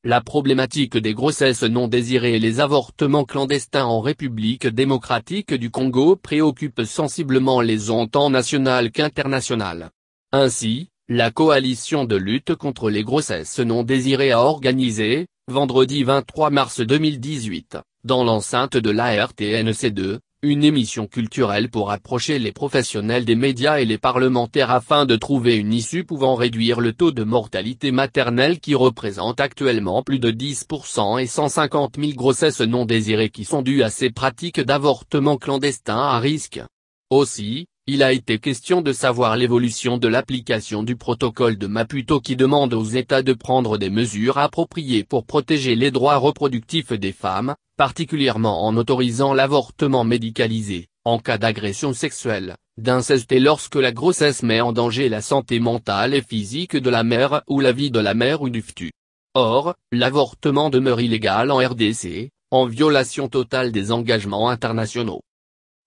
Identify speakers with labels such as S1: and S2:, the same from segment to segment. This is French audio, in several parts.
S1: la problématique des grossesses non désirées et les avortements clandestins en République démocratique du Congo préoccupent sensiblement les ondes tant nationales qu'internationales. Ainsi, la coalition de lutte contre les grossesses non désirées a organisé, vendredi 23 mars 2018, dans l'enceinte de la RTNC2, une émission culturelle pour approcher les professionnels des médias et les parlementaires afin de trouver une issue pouvant réduire le taux de mortalité maternelle qui représente actuellement plus de 10% et 150 000 grossesses non désirées qui sont dues à ces pratiques d'avortement clandestin à risque. Aussi, il a été question de savoir l'évolution de l'application du protocole de Maputo qui demande aux États de prendre des mesures appropriées pour protéger les droits reproductifs des femmes, particulièrement en autorisant l'avortement médicalisé, en cas d'agression sexuelle, d'inceste et lorsque la grossesse met en danger la santé mentale et physique de la mère ou la vie de la mère ou du fœtus. Or, l'avortement demeure illégal en RDC, en violation totale des engagements internationaux.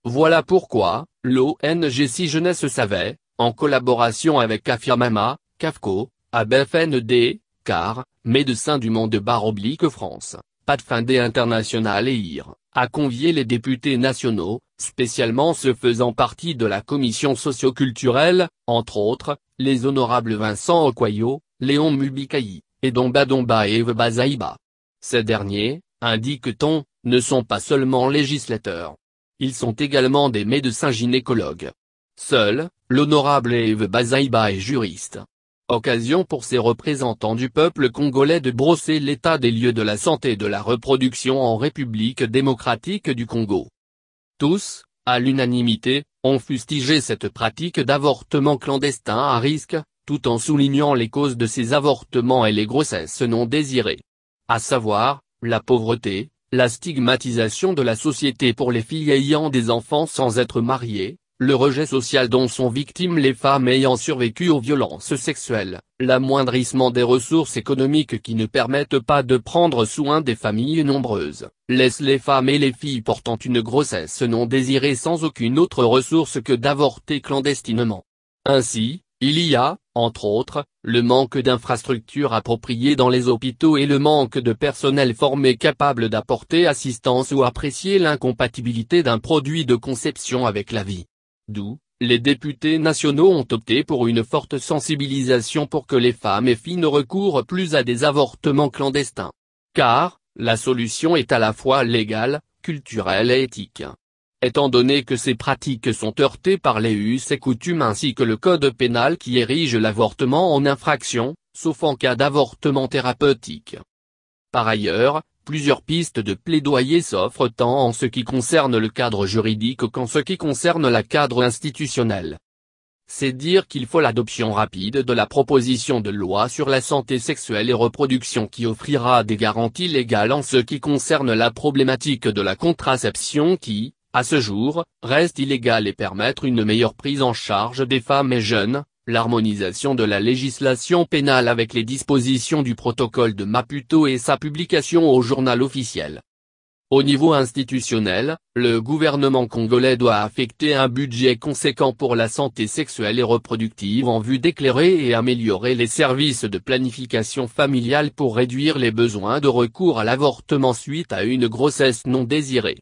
S1: Voilà pourquoi, l'ONG Si Jeunesse Savait, en collaboration avec Afirmama, CAFCO, ABFND, CAR, Médecins du Monde /France, Pathfinder International et IR, a convié les députés nationaux, spécialement ceux faisant partie de la commission socio-culturelle, entre autres, les honorables Vincent Okwayo, Léon Mubikayi, et Domba Domba et Eve Bazaïba. Ces derniers, indique-t-on, ne sont pas seulement législateurs. Ils sont également des médecins gynécologues. Seul, l'honorable Eve Bazaïba est juriste. Occasion pour ces représentants du peuple congolais de brosser l'état des lieux de la santé et de la reproduction en République démocratique du Congo. Tous, à l'unanimité, ont fustigé cette pratique d'avortement clandestin à risque, tout en soulignant les causes de ces avortements et les grossesses non désirées. À savoir, la pauvreté, la stigmatisation de la société pour les filles ayant des enfants sans être mariées, le rejet social dont sont victimes les femmes ayant survécu aux violences sexuelles, l'amoindrissement des ressources économiques qui ne permettent pas de prendre soin des familles nombreuses, laisse les femmes et les filles portant une grossesse non désirée sans aucune autre ressource que d'avorter clandestinement. Ainsi, il y a, entre autres, le manque d'infrastructures appropriées dans les hôpitaux et le manque de personnel formé capable d'apporter assistance ou apprécier l'incompatibilité d'un produit de conception avec la vie. D'où, les députés nationaux ont opté pour une forte sensibilisation pour que les femmes et filles ne recourent plus à des avortements clandestins. Car, la solution est à la fois légale, culturelle et éthique. Étant donné que ces pratiques sont heurtées par les us et coutumes ainsi que le code pénal qui érige l'avortement en infraction, sauf en cas d'avortement thérapeutique. Par ailleurs, plusieurs pistes de plaidoyer s'offrent tant en ce qui concerne le cadre juridique qu'en ce qui concerne le cadre institutionnel. C'est dire qu'il faut l'adoption rapide de la proposition de loi sur la santé sexuelle et reproduction qui offrira des garanties légales en ce qui concerne la problématique de la contraception qui, à ce jour, reste illégale et permettre une meilleure prise en charge des femmes et jeunes, l'harmonisation de la législation pénale avec les dispositions du protocole de Maputo et sa publication au journal officiel. Au niveau institutionnel, le gouvernement congolais doit affecter un budget conséquent pour la santé sexuelle et reproductive en vue d'éclairer et améliorer les services de planification familiale pour réduire les besoins de recours à l'avortement suite à une grossesse non désirée.